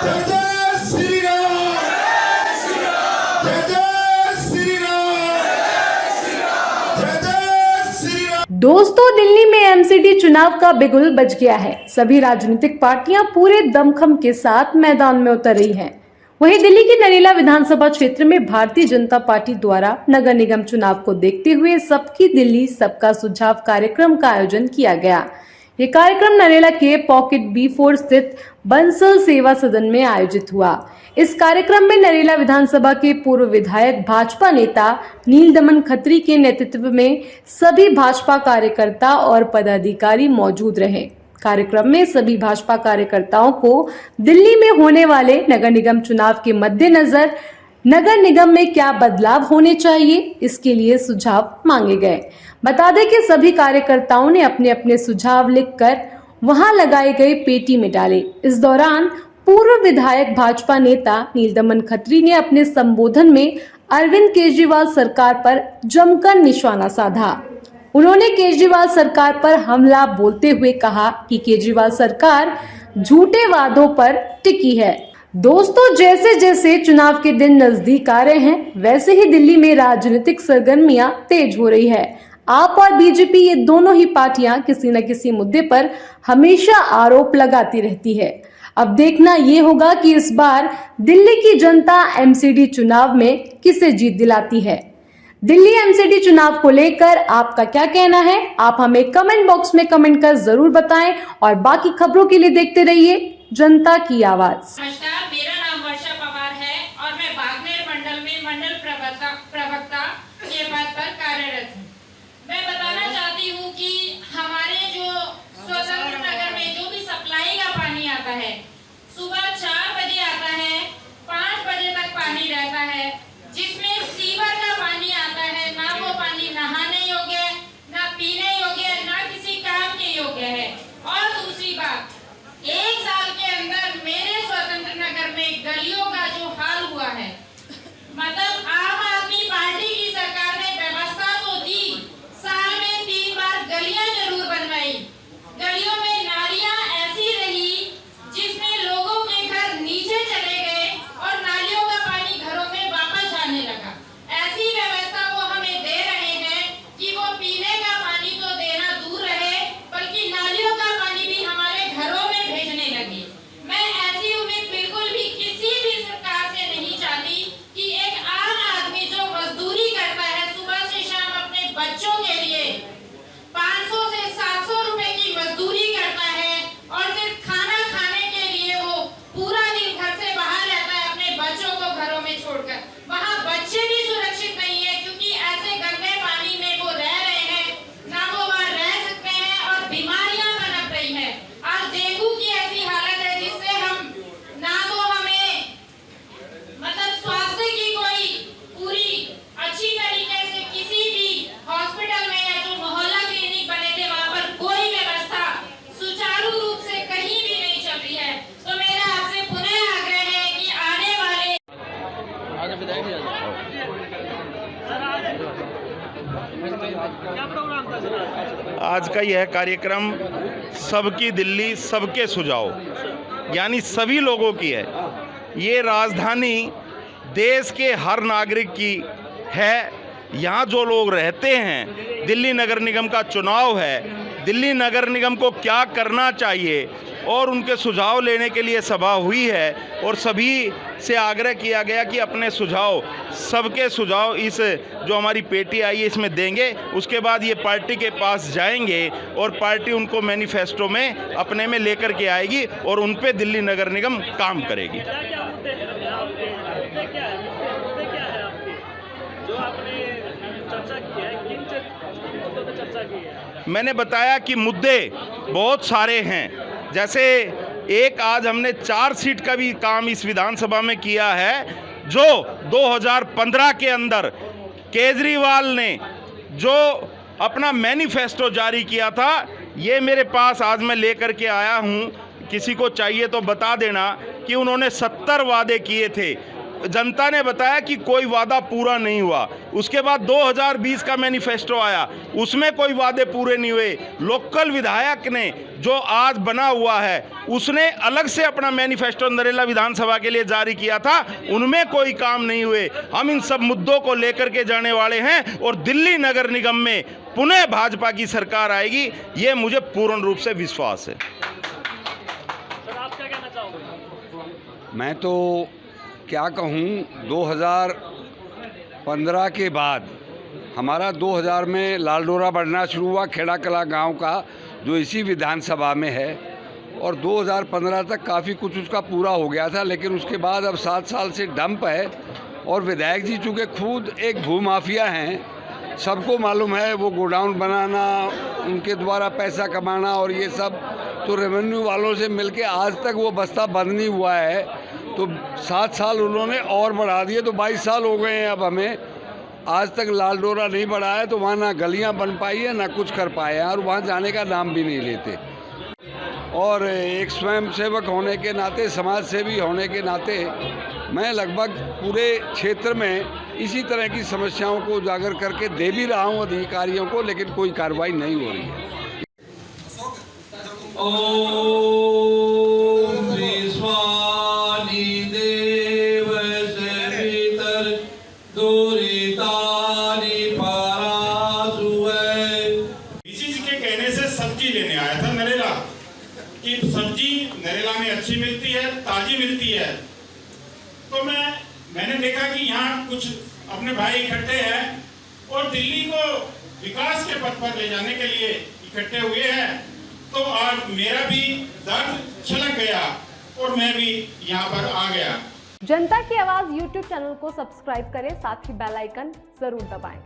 जय जय श्री राम, जय जय श्री राम, जय जय श्री राम। दोस्तों, दिल्ली में एमसीडी चुनाव का बिगुल बज गया है। सभी राजनीतिक पार्टियां पूरे दमखम के साथ मैदान में उतर रही हैं। वहीं दिल्ली के नरेला विधानसभा क्षेत्र में भारतीय जनता पार्टी द्वारा नगर निगम चुनाव को देखते हुए सबकी दिल्ली सबका सुझाव कार्यक्रम का आयोजन किया गया। ये कार्यक्रम नरेला के पॉकेट B4 स्थित बंसल सेवा सदन में आयोजित हुआ। इस कार्यक्रम में नरेला विधानसभा के पूर्व विधायक भाजपा नेता नीलदमन खत्री के नेतृत्व में सभी भाजपा कार्यकर्ता और पदाधिकारी मौजूद रहे। कार्यक्रम में सभी भाजपा कार्यकर्ताओं को दिल्ली में होने वाले नगर निगम चुनाव के मद्देनजर नगर निगम में क्या बदलाव होने चाहिए, इसके लिए सुझाव मांगे गए। बता दें कि सभी कार्यकर्ताओं ने अपने अपने सुझाव लिखकर वहां लगाई गई पेटी में डाले। इस दौरान पूर्व विधायक भाजपा नेता नीलदमन खत्री ने अपने संबोधन में अरविंद केजरीवाल सरकार पर जमकर निशाना साधा। उन्होंने केजरीवाल सरकार पर हमला बोलते हुए कहा कि केजरीवाल सरकार झूठे वादों पर टिकी है। दोस्तों, जैसे जैसे चुनाव के दिन नजदीक आ रहे हैं, वैसे ही दिल्ली में राजनीतिक सरगर्मियां तेज हो रही है। आप और बीजेपी, ये दोनों ही पार्टियां किसी न किसी मुद्दे पर हमेशा आरोप लगाती रहती है। अब देखना ये होगा कि इस बार दिल्ली की जनता एमसीडी चुनाव में किसे जीत दिलाती है। दिल्ली एमसीडी चुनाव को लेकर आपका क्या कहना है? आप हमें कमेंट बॉक्स में कमेंट कर जरूर बताएं और बाकी खबरों के लिए देखते रहिए जनता की आवाज। नमस्कार, मेरा नाम वर्षा पवार है और मैं बागनेर मंडल में मंडल प्रवक्ता के पद पर कार्यरत हूँ। मैं बताना चाहती हूँ कि हमारे जो स्वतंत्र नगर में जो भी सप्लाई का पानी आता है, सुबह 4 बजे आता है, 5 बजे तक पानी रहता है, जिसमें सीवर का पानी आता है। ना वो पानी नहाने योग्य है, ना पीने योग्य है, ना किसी काम के योग्य है। और दूसरी बात, 1 साल के अंदर मेरे स्वतंत्र नगर में गलियों का जो हाल हुआ है, मतलब आम आदमी पार्टी की सरकार ने व्यवस्था तो दी, साल में 3 बार गलियां जरूर बनवाई। गलियों में नालियां ऐसी रही जिसमें लोगों के घर नीचे चले गए और नालियों का पानी घरों में वापस आने लगा। ऐसी व्यवस्था वो हमें दे रहे हैं कि वो पीने का पानी तो देना दूर रहे, बल्कि नालियों का पानी भी हमारे घरों में भेजने लगे। मैं ऐसी उम्मीद बिल्कुल भी किसी भी सरकार से नहीं चाहती कि एक आम आदमी जो मजदूरी करता है सुबह से शाम अपने बच्चों के लिए 500 से 700 रुपए की मजदूरी करता है और सिर्फ खाना खाने के लिए वो पूरा दिन घर से बाहर रहता है अपने बच्चों को घरों में छोड़कर। वहाँ बच्चे भी सुरक्षित नहीं है, क्योंकि ऐसे गंदे पानी में वो रह रहे हैं, ना वो वहाँ रह सकते हैं और बीमारियां पनप रही हैं। आज डेंगू की ऐसी हालत है जिससे हम ना तो हमें मतलब स्वास्थ्य की कोई पूरी अच्छी तरीके से किसी भी हॉस्पिटल में या जो मोहल्ला क्लिनिक बने थे वहाँ पर कोई व्यवस्था सुचारू रूप से कहीं भी नहीं चल रही है। तो मेरा आपसे पुनः आग्रह है कि आने वाले आज का यह कार्यक्रम सबकी दिल्ली सबके सुझाव, यानी सभी लोगों की है। ये राजधानी देश के हर नागरिक की है। यहाँ जो लोग रहते हैं, दिल्ली नगर निगम का चुनाव है, दिल्ली नगर निगम को क्या करना चाहिए और उनके सुझाव लेने के लिए सभा हुई है और सभी से आग्रह किया गया कि अपने सुझाव, सबके सुझाव इस जो हमारी पेटी आई है इसमें देंगे। उसके बाद ये पार्टी के पास जाएंगे और पार्टी उनको मैनिफेस्टो में अपने में लेकर के आएगी और उन पे दिल्ली नगर निगम काम करेगी। मैंने बताया कि मुद्दे बहुत सारे हैं। जैसे एक आज हमने 4 सीट का भी काम इस विधानसभा में किया है, जो 2015 के अंदर केजरीवाल ने जो अपना मैनिफेस्टो जारी किया था, ये मेरे पास आज मैं लेकर के आया हूँ। किसी को चाहिए तो बता देना कि उन्होंने 70 वादे किए थे जनता ने बताया कि कोई वादा पूरा नहीं हुआ। उसके बाद 2020 का मैनिफेस्टो आया, उसमें कोई वादे पूरे नहीं हुए। लोकल विधायक ने जो आज बना हुआ है उसने अलग से अपना मैनिफेस्टो नरेला विधानसभा के लिए जारी किया था, उनमें कोई काम नहीं हुए। हम इन सब मुद्दों को लेकर के जाने वाले हैं और दिल्ली नगर निगम में पुनः भाजपा की सरकार आएगी, ये मुझे पूर्ण रूप से विश्वास है। सर आप क्या कहना चाहोगे? मैं तो क्या कहूँ, 2015 के बाद हमारा 2000 में लालडोरा बढ़ना शुरू हुआ, खेड़ा कला गांव का, जो इसी विधानसभा में है, और 2015 तक काफ़ी कुछ उसका पूरा हो गया था। लेकिन उसके बाद अब 7 साल से डंप है और विधायक जी चूँकि खुद एक भूमाफिया हैं, सबको मालूम है, वो गोडाउन बनाना, उनके द्वारा पैसा कमाना और ये सब, तो रेवेन्यू वालों से मिलके आज तक वो बस्ता बंद नहीं हुआ है। तो 7 साल उन्होंने और बढ़ा दिए, तो 22 साल हो गए हैं अब हमें, आज तक लाल डोरा नहीं बढ़ा है। तो वहाँ ना गलियाँ बन पाई है ना कुछ कर पाए हैं, और वहाँ जाने का नाम भी नहीं लेते। और एक स्वयं सेवक होने के नाते, समाज सेवी होने के नाते, मैं लगभग पूरे क्षेत्र में इसी तरह की समस्याओं को उजागर करके दे भी रहा हूँ अधिकारियों को, लेकिन कोई कार्रवाई नहीं हो रही है। ओम विश्वानि देव से भीतर दुरितानि परासुए। इसी जी के कहने से सब्जी लेने आया था नरेला, कि सब्जी नरेला में अच्छी मिलती है, ताजी मिलती है। तो मैंने देखा कि यहाँ कुछ अपने भाई इकट्ठे हैं और दिल्ली को विकास के पथ पर ले जाने के लिए इकट्ठे हुए हैं। तो आज मेरा भी दर्द छलक गया और मैं भी यहाँ पर आ गया। जनता की आवाज YouTube चैनल को सब्सक्राइब करें, साथ ही बेल आइकन जरूर दबाएं।